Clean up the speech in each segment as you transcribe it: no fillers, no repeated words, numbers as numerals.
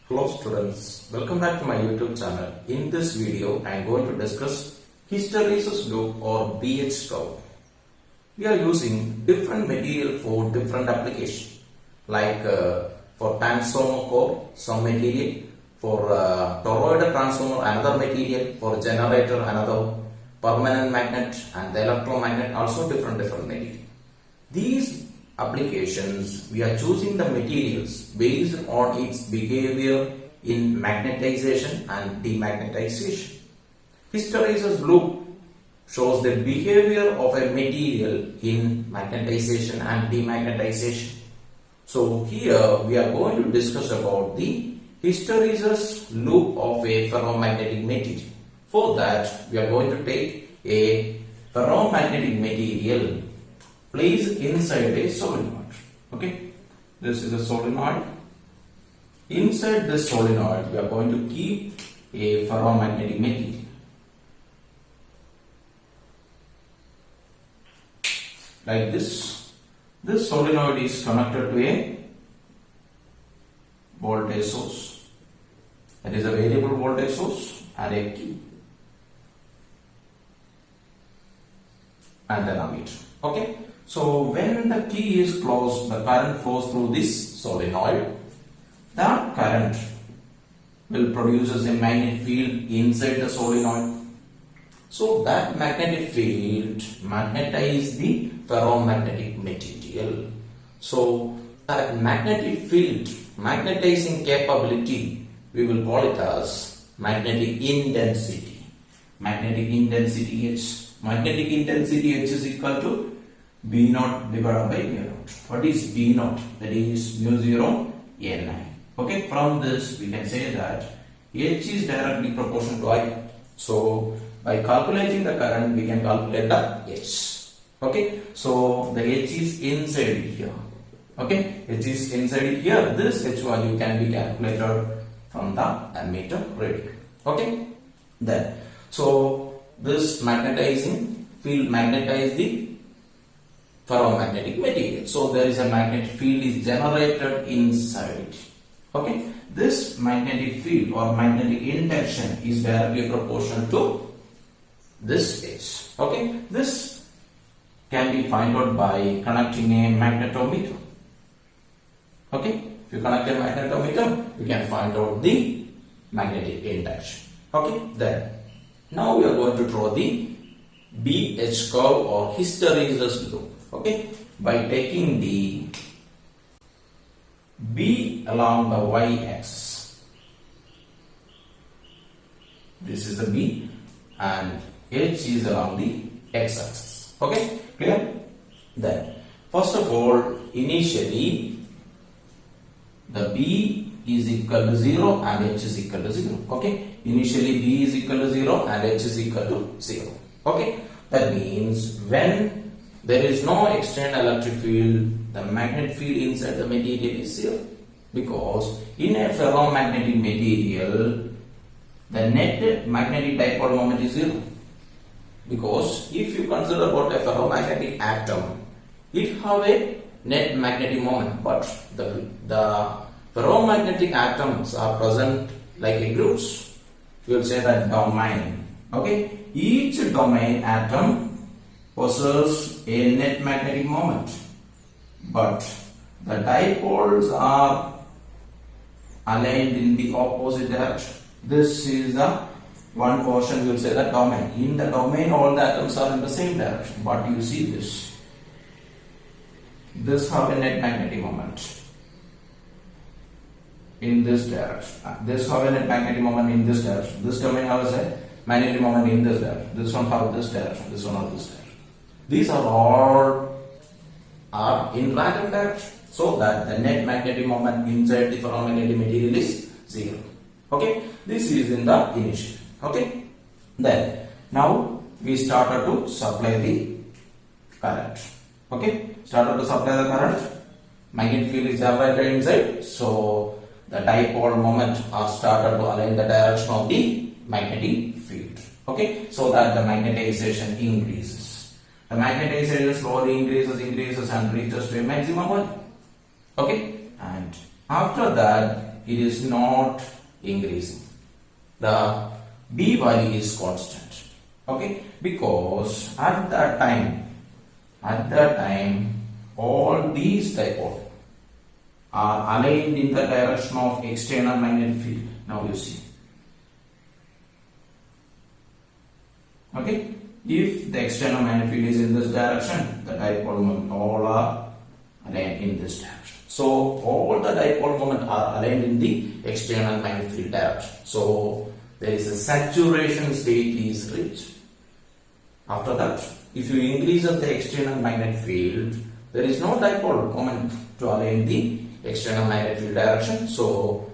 Hello students, welcome back to my YouTube channel. In this video, I am going to discuss hysteresis loop or BH curve. We are using different material for different application. Like for transformer core, some material. For toroidal transformer, another material. For generator, another. Permanent magnet and the electromagnet, also different material. These applications, we are choosing the materials based on its behavior in magnetization and demagnetization. Hysteresis loop shows the behavior of a material in magnetization and demagnetization. So here we are going to discuss about the hysteresis loop of a ferromagnetic material. For that, we are going to take a ferromagnetic material placed inside a solenoid. Okay, this is a solenoid. Inside this solenoid, we are going to keep a ferromagnetic material. Like this. This solenoid is connected to a voltage source. That is a variable voltage source and a key. And then ammeter. Okay. So when the key is closed, the current flows through this solenoid. That current will produce a magnetic field inside the solenoid. So that magnetic field magnetizes the ferromagnetic material. So that magnetic field, magnetizing capability, we will call it as magnetic intensity. Magnetic intensity H. Magnetic intensity H is equal to B naught divided by mu naught. What is B naught? That is mu 0 Ni. Okay, from this we can say that H is directly proportional to I. So by calculating the current, we can calculate the H. Okay, so the H is inside here. Okay, H is inside here. This H value can be calculated from the ammeter reading. Okay, then so this magnetizing field magnetizes the ferromagnetic material. So there is a magnetic field is generated inside. Okay, this magnetic field or magnetic induction is directly proportional to this H. Okay, this can be found out by connecting a magnetometer. Okay, if you connect a magnetometer, you can find out the magnetic induction. Okay, then now we are going to draw the BH curve or hysteresis loop. Okay, by taking the B along the y-axis. This is the B and H is along the x-axis. Okay, clear? Then, first of all, initially the B is equal to 0 and H is equal to 0. Okay, initially B is equal to 0 and H is equal to 0. Okay, that means when there is no external electric field, the magnetic field inside the material is 0. Because in a ferromagnetic material, the net magnetic dipole moment is 0. Because if you consider about a ferromagnetic atom, it have a net magnetic moment, but the ferromagnetic atoms are present like a groups. You will say that domain. Okay, each domain atom possesses a net magnetic moment, but the dipoles are aligned in the opposite direction. This is the one portion, we will say the domain. In the domain, all the atoms are in the same direction, but you see this. This have a net magnetic moment in this direction. This have a net magnetic moment in this direction. This domain has a magnetic moment in this direction. This one have this direction. This one have this direction. These are all in random direction, so that the net magnetic moment inside the ferromagnetic material is 0. Okay, this is in the initial. Okay, then now we started to supply the current. Okay, started to supply the current. Magnetic field is generated inside, so the dipole moment are started to align the direction of the magnetic field. Okay, so that the magnetization increases. The magnetization slowly increases and reaches to a maximum value. Okay, and after that it is not increasing. The B value is constant. Okay, because at that time, all these dipoles are aligned in the direction of external magnetic field. Now you see. Okay, if the external magnetic field is in this direction, the dipole moment all are aligned in this direction. So all the dipole moment are aligned in the external magnetic field direction. So there is a saturation state is reached. After that, if you increase the external magnetic field, there is no dipole moment to align the external magnetic field direction. So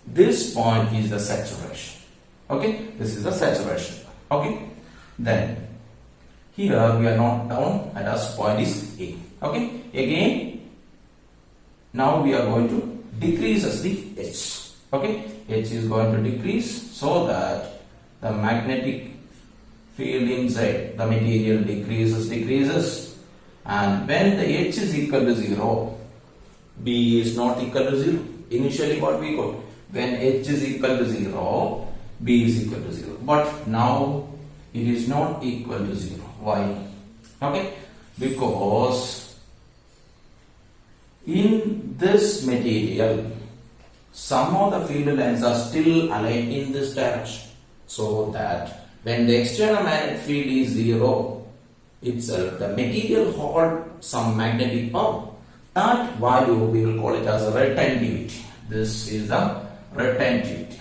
this point is the saturation. Okay, this is the saturation. Okay, then here we are not down, and as point is A. Okay, again now we are going to decrease as the H. Okay, H is going to decrease so that the magnetic field inside the material decreases, and when the H is equal to 0, B is not equal to 0. Initially what we got, when H is equal to 0, B is equal to 0, but now it is not equal to 0. Why? Okay, because in this material some of the field lines are still aligned in this direction, so that when the external magnetic field is 0 itself, the material holds some magnetic power. That value we will call it as a retentivity. This is the retentivity.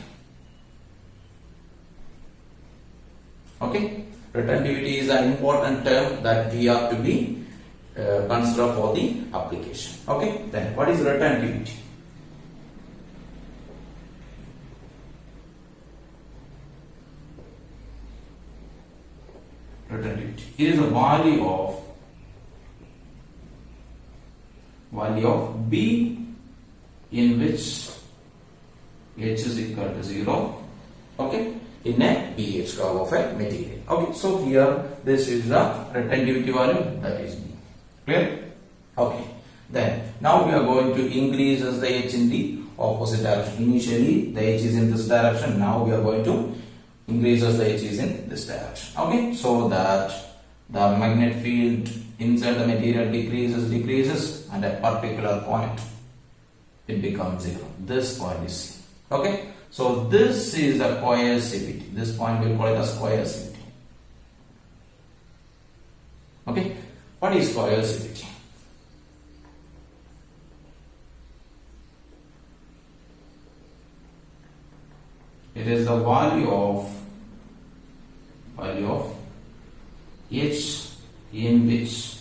Okay, retentivity is an important term that we have to be consider for the application. Okay, then what is retentivity? Retentivity. It is a value of B in which H is equal to 0. Okay, in a pH curve of a material. Okay, so here this is the retentivity value, that is B. Clear? Okay, then now we are going to increase as the H in the opposite direction. Initially the H is in this direction, now we are going to increase as the H is in this direction. Okay, so that the magnetic field inside the material decreases, and at a particular point it becomes 0. This point is C. Okay, so this is the coercivity. This point we will call it as coercivity. Okay, what is coercivity? It is the value of H in which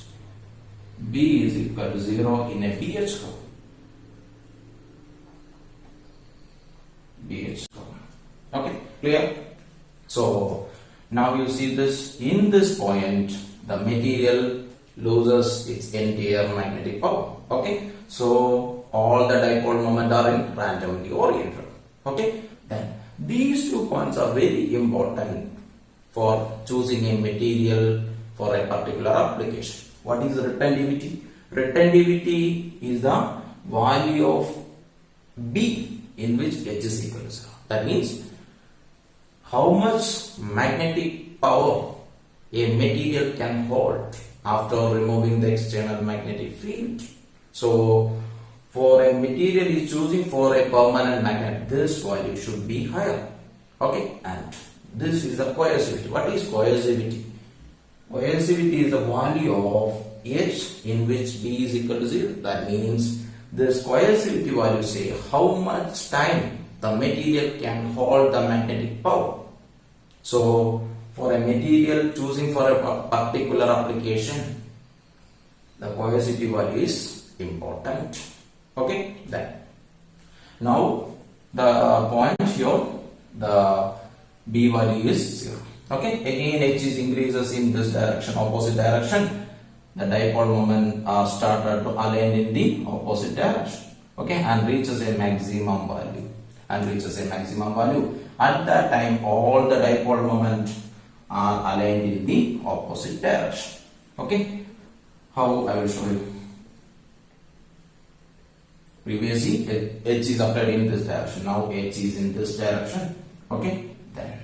B is equal to 0 in a pH curve. Okay, clear? So now you see this, in this point the material loses its entire magnetic power. Okay, so all the dipole moment are in randomly oriented. Okay, then these 2 points are very important for choosing a material for a particular application. What is retentivity? Retentivity is the value of B in which H is equal to 0. That means how much magnetic power a material can hold after removing the external magnetic field. So for a material is choosing for a permanent magnet, this value should be higher. Okay, and this is the coercivity. What is coercivity? Coercivity is the value of H in which B is equal to 0. That means this coercivity value say how much time the material can hold the magnetic power. So for a material choosing for a particular application, the coercivity value is important. Okay, then now the point here, the B value is 0. Okay, again H is increases in this direction, opposite direction. The dipole moment are started to align in the opposite direction. Okay, and reaches a maximum value. At that time, all the dipole moment are aligned in the opposite direction. Okay, how I will show you. Previously H is applied in this direction. Now H is in this direction. Okay, then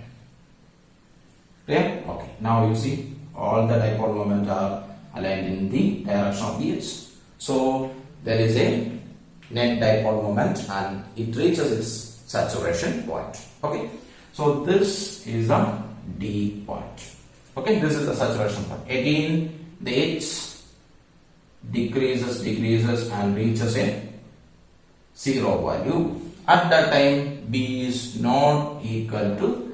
clear? Okay, now you see all the dipole moment are aligned in the direction of the H. So there is a net dipole moment and it reaches its saturation point. Okay, so this is the D point. Okay, this is the saturation point. Again the H decreases and reaches a 0 value. At that time B is not equal to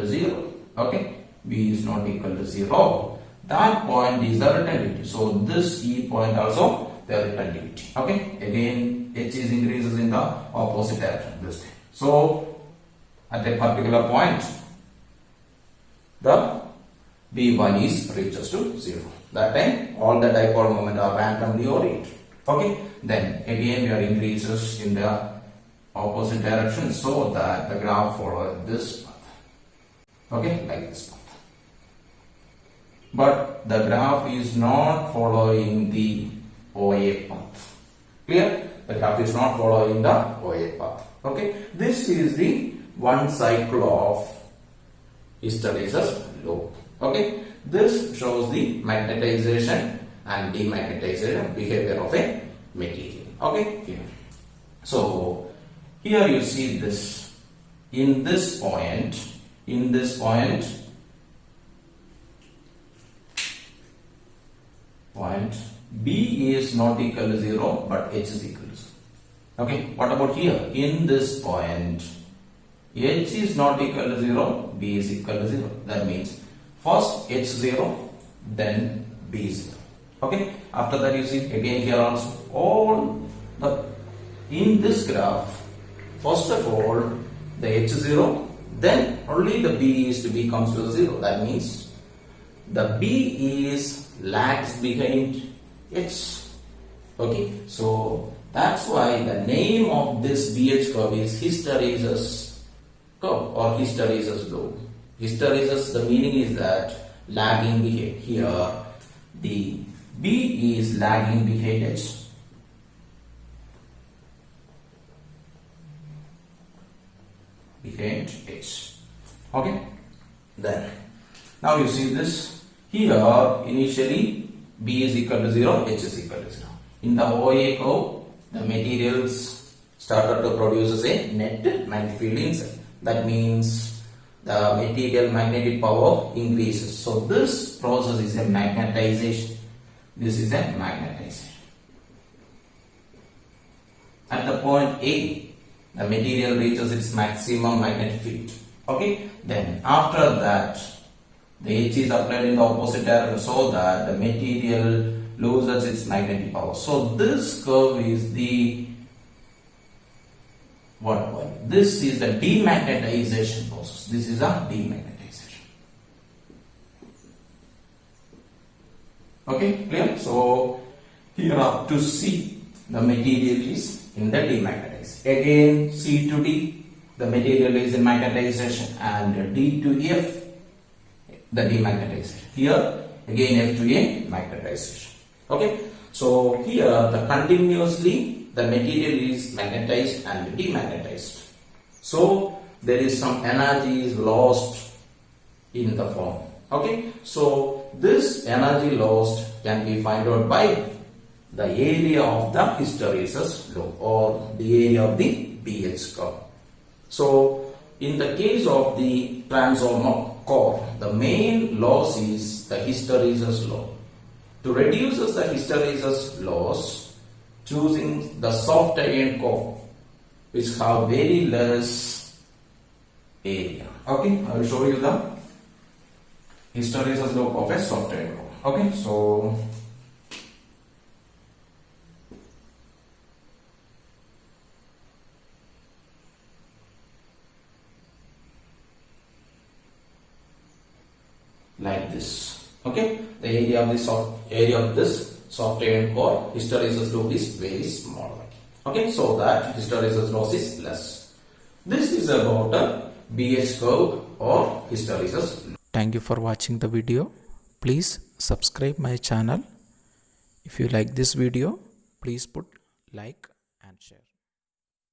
0. Okay, B is not equal to 0. That point is the retentivity. So this E point also the retentivity. Okay, again H is increases in the opposite direction this time. So at a particular point the B1 is reaches to 0. That time all the dipole moment are randomly oriented. Okay, then again we are increases in the opposite direction so that the graph follows this path. Okay, like this path. But the graph is not following the OA path. Clear? The graph is not following the OA path. Okay, this is the one cycle of hysteresis loop. Okay, this shows the magnetization and demagnetization behavior of a material. Okay, here. So here you see this in this point B is not equal to 0 but H is equal to 0. Okay, what about here? In this point H is not equal to 0, B is equal to 0. That means first H 0, then B 0. Okay, after that you see again here also all the in this graph, first of all the H 0, then only the B is to be comes to 0. That means the B is lags behind H. Okay, so that's why the name of this BH curve is hysteresis curve or hysteresis loop. Hysteresis, the meaning is that lagging behind. Here the B is lagging behind H. Behind H. Okay, then now you see this here initially B is equal to 0, H is equal to 0. In the OA curve the materials started to produce a net magnetic field inside. That means the material magnetic power increases. So this process is a magnetization. This is a magnetization. At the point A, the material reaches its maximum magnetic field. Okay, then after that the H is applied in the opposite direction so that the material loses its magnetic power. So this curve is the what? This is the demagnetization process. This is a demagnetization. Okay, clear? So here up to C, the material is in the demagnetization. Again C to D, the material is in magnetization, and D to F, the demagnetization. Here again F to A, magnetization. Okay, so here the continuously the material is magnetized and demagnetized. So there is some energy is lost in the form. Okay, so this energy lost can be found out by the area of the hysteresis loop or the area of the BH curve. So in the case of the transformer core, the main loss is the hysteresis loss. To reduce the hysteresis loss, choosing the soft iron core which have very less area. Okay, I will show you the hysteresis loop of a soft iron core. Okay, so like this. Okay, the area of this soft iron core hysteresis loop is very small. Okay, so that hysteresis loss is less. This is about a BH curve or hysteresis loop. Thank you for watching the video. Please subscribe my channel. If you like this video, please put like